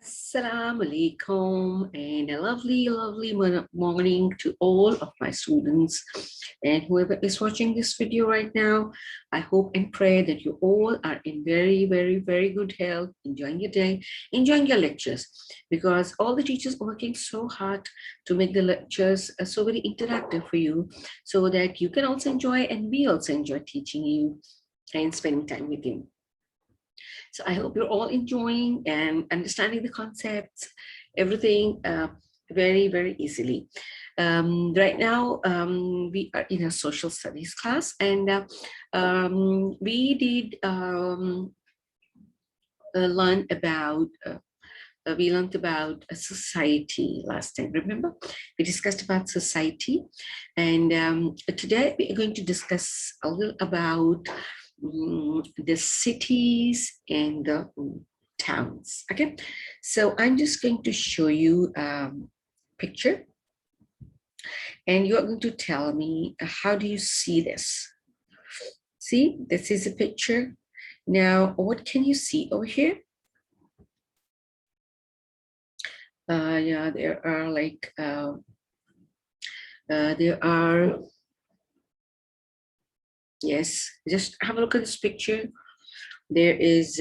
Assalamu alaikum and a lovely, lovely morning to all of my students and whoever is watching this video right now. I hope and pray that you all are in very, very, very good health, enjoying your day, enjoying your lectures, because all the teachers are working so hard to make the lectures so very interactive for you so that you can also enjoy and we also enjoy teaching you and spending time with you. So I hope you're all enjoying and understanding the concepts, everything very, very easily. Right now, we are in a social studies class, and we did learn about we learned about a society last time. Remember, we discussed about society, and today we are going to discuss a little about the cities and the towns. Okay, so I'm just going to show you a picture, and you're going to tell me how do you see this. See, this is a picture. Now, what can you see over here? Yeah, there are like there are, yes, just have a look at this picture. There is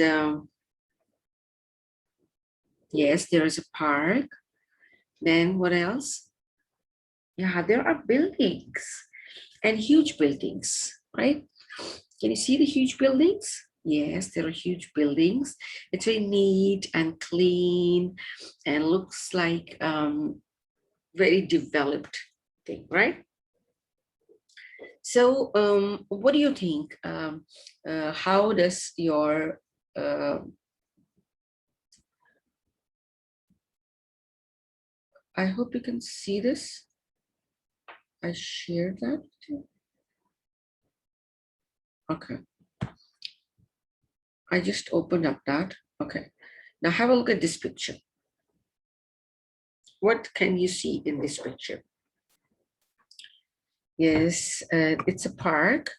yes, there is a park. Then what else? Yeah, there are buildings and huge buildings, right? Can you see the huge buildings? Yes, there are huge buildings. It's very neat and clean and looks like very developed thing, right? So what do you think? How does your I hope you can see this. I shared that. Okay. I just opened up that. Okay. Now have a look at this picture. What can you see in this picture? Yes, it's a park,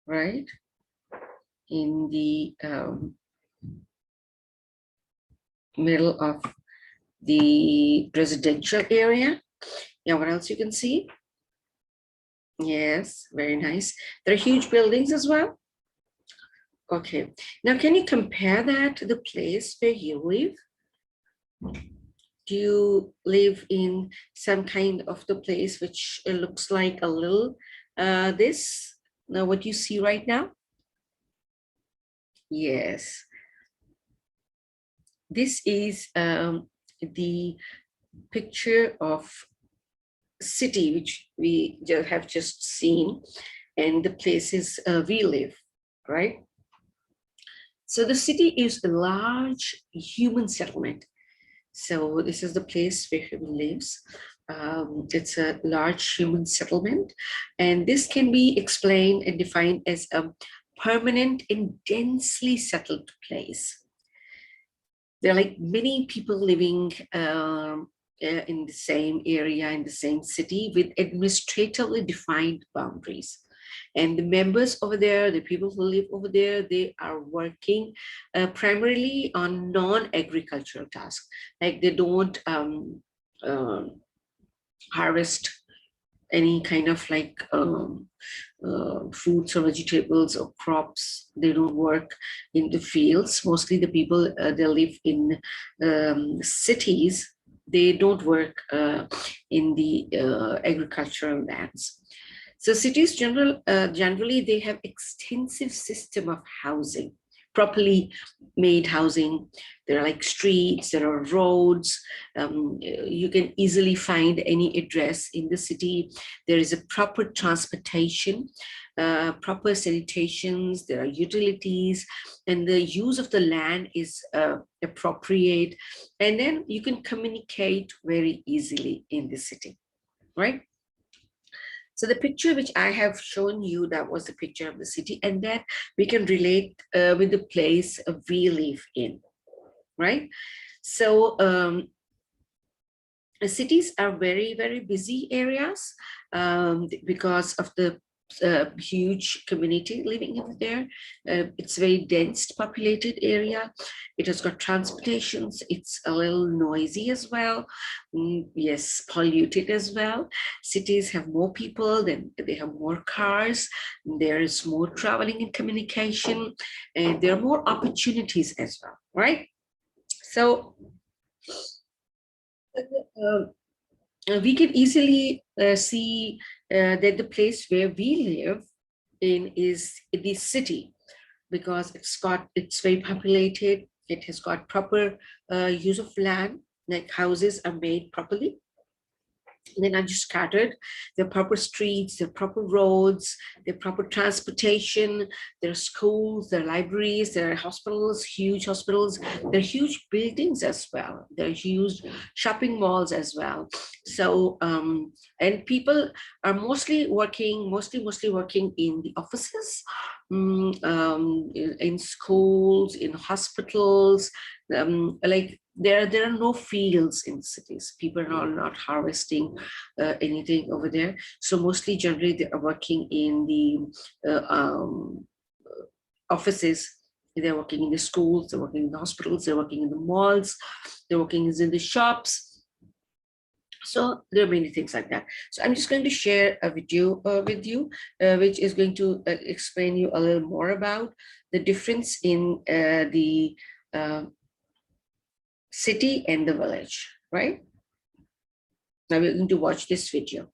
right? In the middle of the residential area. Yeah, what else you can see? Yes, very nice. There are huge buildings as well. Okay, now can you compare that to the place where you live? Do you live in some kind of the place which looks like a little this? Now what you see right now? Yes. This is the picture of city which we have just seen and the places we live, right? So the city is a large human settlement. So this is the place where human lives. It's a large human settlement, and this can be explained and defined as a permanent and densely settled place. There are like many people living in the same area, in the same city, with administratively defined boundaries. And the members over there, the people who live over there, they are working primarily on non-agricultural tasks. Like they don't harvest any kind of like fruits or vegetables or crops. They don't work in the fields. Mostly the people they live in cities. They don't work in the agricultural lands. So cities generally they have extensive system of housing, properly made housing. There are like streets, there are roads. You can easily find any address in the city. There is a proper transportation, proper sanitations, there are utilities, and the use of the land is appropriate. And then you can communicate very easily in the city, right? So the picture which I have shown you, that was the picture of the city, and that we can relate with the place we live in, right? So cities are very, very busy areas because of the huge community living over there. It's a very dense populated area. It has got transportations. It's a little noisy as well. Yes, polluted as well. Cities have more people, then they have more cars. There is more traveling and communication, and there are more opportunities as well, right? So we can easily see that the place where we live in is in the city, because it's very populated. It has got proper use of land, like houses are made properly. They're not just scattered. There are proper streets, there are proper roads, there are proper transportation, there are schools, there are libraries, there are hospitals, huge hospitals, there are huge buildings as well. There are huge shopping malls as well. So, and people are mostly working in the offices, in schools, in hospitals, like there are no fields in cities. People are not harvesting anything over there. So mostly generally they are working in the offices. They're working in the schools, they're working in the hospitals, they're working in the malls, they're working in the shops. So there are many things like that. So I'm just going to share a video with you, which is going to explain you a little more about the difference in the city and the village, right? Now we're going to watch this video.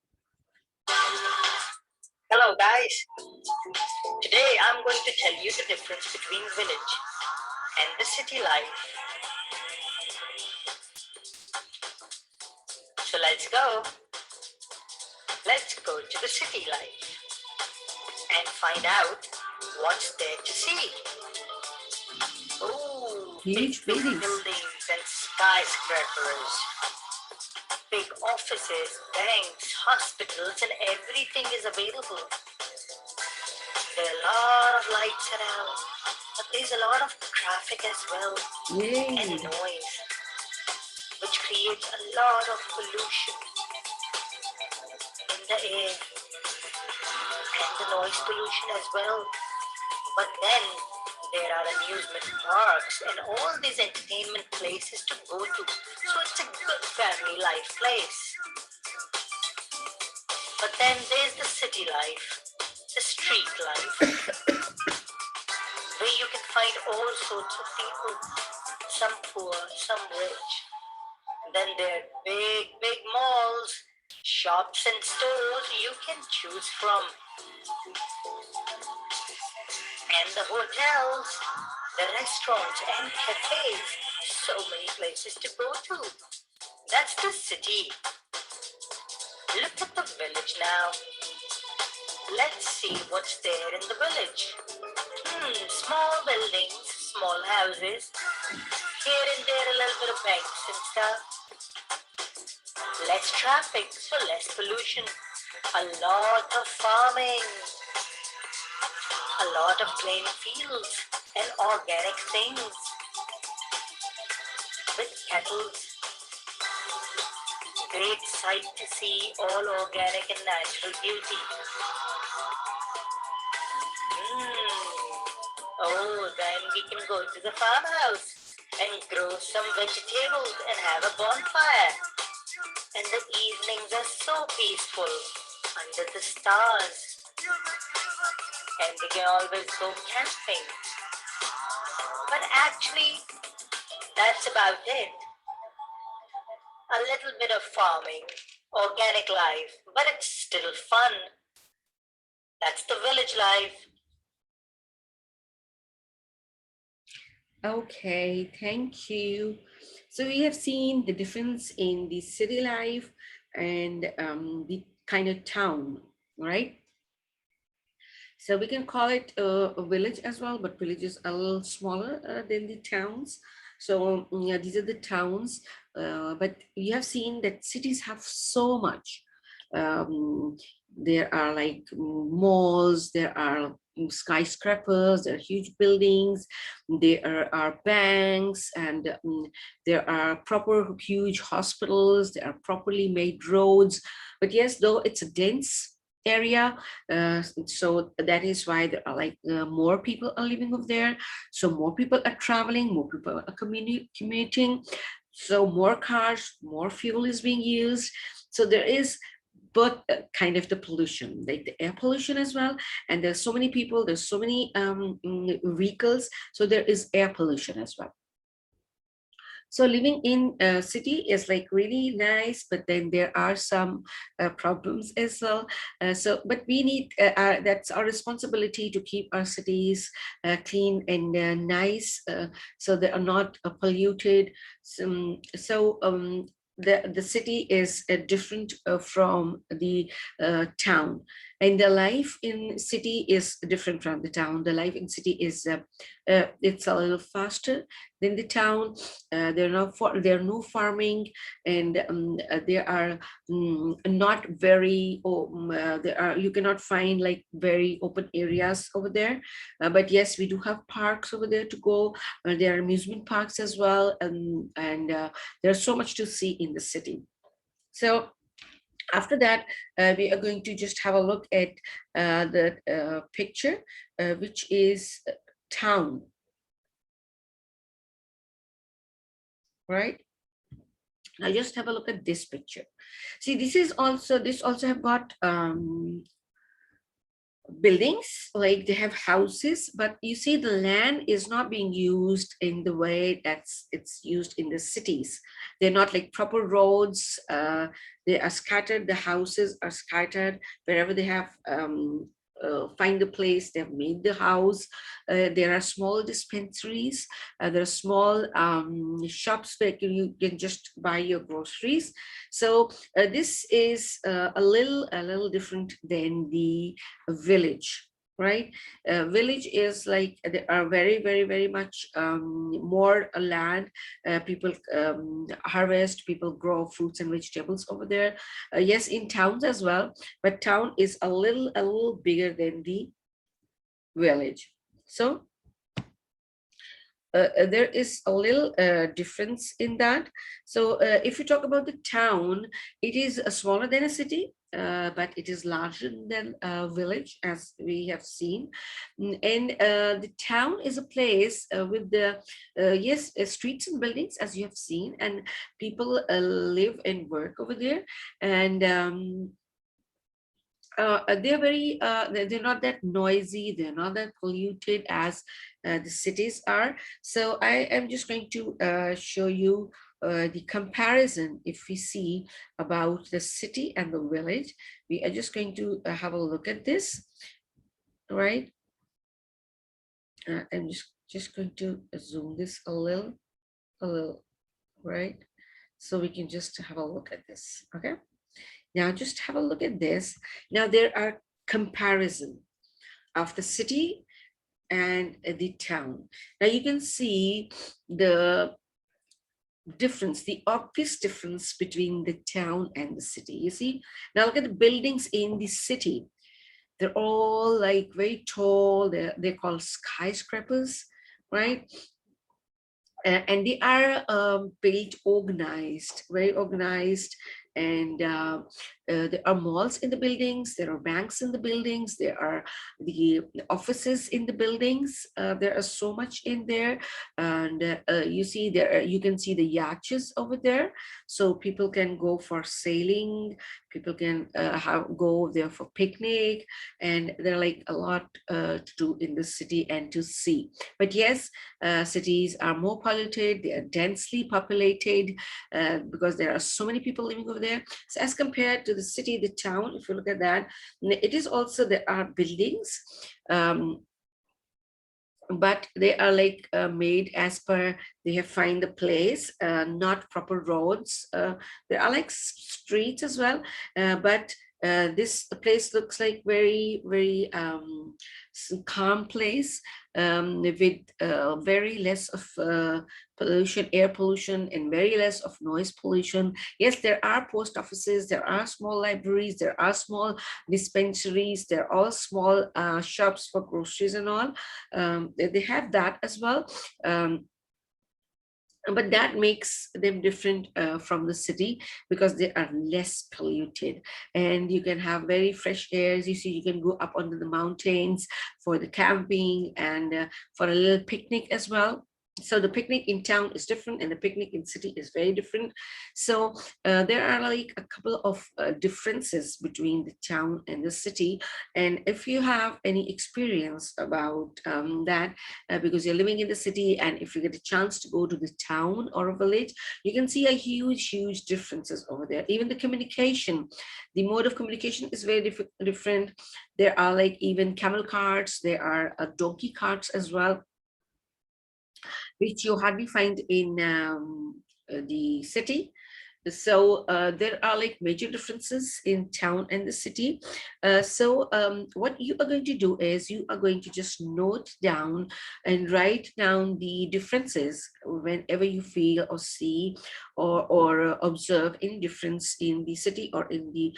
Hello guys, today I'm going to tell you the difference between village and the city life. So let's go to the city life and find out what's there to see. Oh, Huge big buildings. buildings and skyscrapers, big offices, banks, hospitals, and everything is available. There are a lot of lights around, but there's a lot of traffic as well. Yay. And noise, which creates a lot of pollution in the air, and the noise pollution as well. But then there are amusement parks and all these entertainment places to go to, so it's a good family life place. But then there's the city life, the street life, where you can find all sorts of people, some poor, some rich. Then there are big malls, shops and stores you can choose from. And the hotels, the restaurants and cafes, so many places to go to. That's the city. Look at the village now. Let's see what's there in the village. Small buildings, small houses, here and there a little bit of banks and stuff. Less traffic, so less pollution. A lot of farming. A lot of plain fields and organic things. With kettles. Great sight to see, all organic and natural beauty. Oh, then we can go to the farmhouse and grow some vegetables and have a bonfire. And the evenings are so peaceful under the stars. And we can always go camping. But actually, that's about it. A little bit of farming, organic life, but it's still fun. That's the village life. Okay, thank you. So we have seen the difference in the city life and the kind of town, right? So we can call it a village as well, but villages are a little smaller than the towns. So yeah, these are the towns, but we have seen that cities have so much. There are like malls, there are skyscrapers, there are huge buildings, there are banks, and there are proper huge hospitals, there are properly made roads. But yes, though it's a dense area. So that is why there are like more people are living over there. So more people are traveling, more people are commuting. So more cars, more fuel is being used. So there is both kind of the pollution, like the air pollution as well. And there's so many people, there's so many vehicles. So there is air pollution as well. So living in a city is like really nice, but then there are some problems as well. But we need, that's our responsibility to keep our cities clean and nice, so they are not polluted. The city is different from the town, and the life in city is different from the town. The life in city is it's a little faster than the town. There are no farming, and there are not very there are, you cannot find like very open areas over there, but yes, we do have parks over there to go. There are amusement parks as well, and there's so much to see in the city. So after that, we are going to just have a look at the picture, which is town, right? Now just have a look at this picture. See, this also have got buildings, like they have houses, but you see the land is not being used in the way it's used in the cities. They're not like proper roads. They are scattered, the houses are scattered wherever they have find a place, they've made the house. There are small dispensaries, there are small shops where you can just buy your groceries. So this is a little different than the village, right? Village is like there are very much more land. People harvest, people grow fruits and vegetables over there. Yes, in towns as well, but town is a little bigger than the village. So there is a little difference in that. So if you talk about the town, it is smaller than a city, but it is larger than a village, as we have seen. And the town is a place with the yes, streets and buildings, as you have seen, and people live and work over there. And they're very they're not that noisy, they're not that polluted as the cities are. So I am just going to show you the comparison. If we see about the city and the village, we are just going to have a look at this, right? I'm just going to zoom this a little, right? So we can just have a look at this. Okay, now just have a look at this. Now there are comparison of the city and the town. Now you can see the difference, the obvious difference between the town and the city. You see, now look at the buildings in the city. They're all like very tall. They're called skyscrapers, right? And they are built organized, very organized. And there are malls in the buildings, there are banks in the buildings, there are the offices in the buildings. There are so much in there. And you see there, you can see the yachts over there. So people can go for sailing, people can go there for picnic, and there are like a lot to do in the city and to see. But yes, cities are more polluted, they are densely populated, because there are so many people living over there. So as compared to the city, the town, if you look at that, it is also, there are buildings, but they are like made as per, they have find the place, not proper roads. There are like streets as well, but this place looks like very calm place, with very less of pollution, air pollution, and very less of noise pollution. Yes, there are post offices, there are small libraries, there are small dispensaries, there are all small shops for groceries and all. They have that as well. but that makes them different from the city because they are less polluted, and you can have very fresh airs. You see, you can go up onto the mountains for the camping and for a little picnic as well. So the picnic in town is different and the picnic in city is very different. So there are like a couple of differences between the town and the city. And if you have any experience about that, because you're living in the city, and if you get a chance to go to the town or a village, you can see a huge differences over there. Even the communication, the mode of communication is very different. There are like even camel carts, there are donkey carts as well, which you hardly find in the city. So there are like major differences in town and the city. So what you are going to do is you are going to just note down and write down the differences whenever you feel or see or observe any difference in the city or in the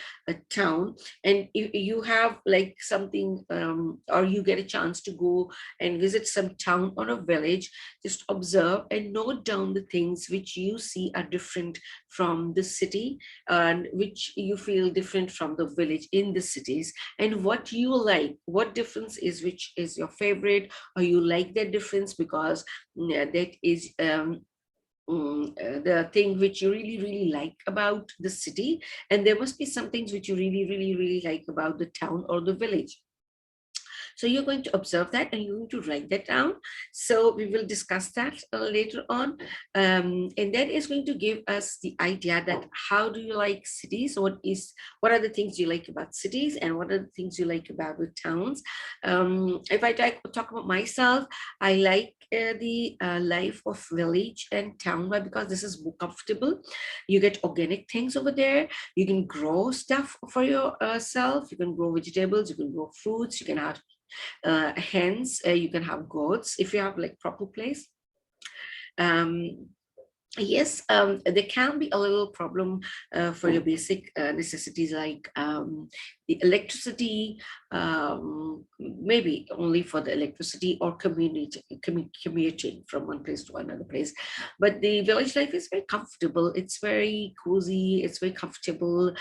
town. And if you have like something or you get a chance to go and visit some town or a village, just observe and note down the things which you see are different from the city, and which you feel different from the village in the cities, and what you like, what difference is, which is your favorite, or you like that difference because that is the thing which you really like about the city, and there must be some things which you really like about the town or the village. So you're going to observe that and you're going to write that down. So we will discuss that later on. And that is going to give us the idea that how do you like cities? What are the things you like about cities and what are the things you like about the towns? If I talk about myself, I like the life of village and town. Why? Because this is more comfortable. You get organic things over there. You can grow stuff for yourself. You can grow vegetables. You can grow fruits. You can have hens, you can have goats if you have like proper place. um, yes, there can be a little problem for your basic necessities like the electricity, maybe only for the electricity or commuting from one place to another place. But the village life is very comfortable, it's very cozy, it's very comfortable.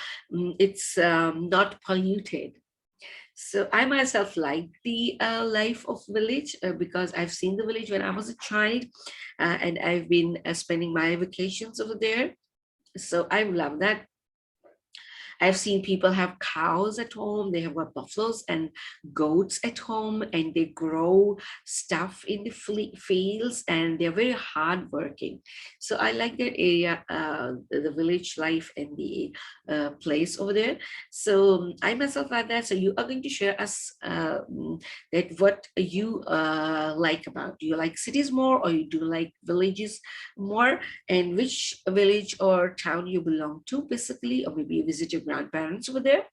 It's not polluted. So I myself like the life of village because I've seen the village when I was a child, and I've been spending my vacations over there. So I love that. I've seen people have cows at home, they have buffaloes and goats at home, and they grow stuff in the fields, and they're very hardworking. So I like that area, the village life and the place over there. So I myself like that. So you are going to share us that what you like about. Do you like cities more or you do like villages more? And which village or town you belong to, basically, or maybe you visit your grandparents over there.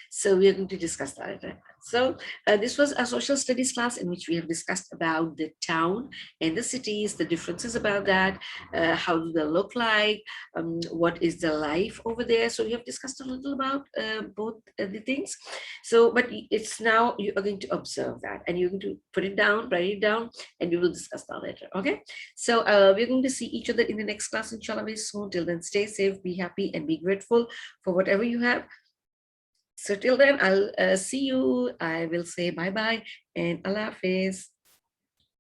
So we are going to discuss that. So this was a social studies class in which we have discussed about the town and the cities, the differences about that, how do they look like, what is the life over there. So we have discussed a little about both the things. So, but it's now you are going to observe that and you're going to put it down, write it down, and we will discuss that later. Okay. So we're going to see each other in the next class, inshallah, very soon. Till then, stay safe, be happy, and be grateful for whatever you have. So till then, I'll see you. I will say bye-bye and Allah Hafiz.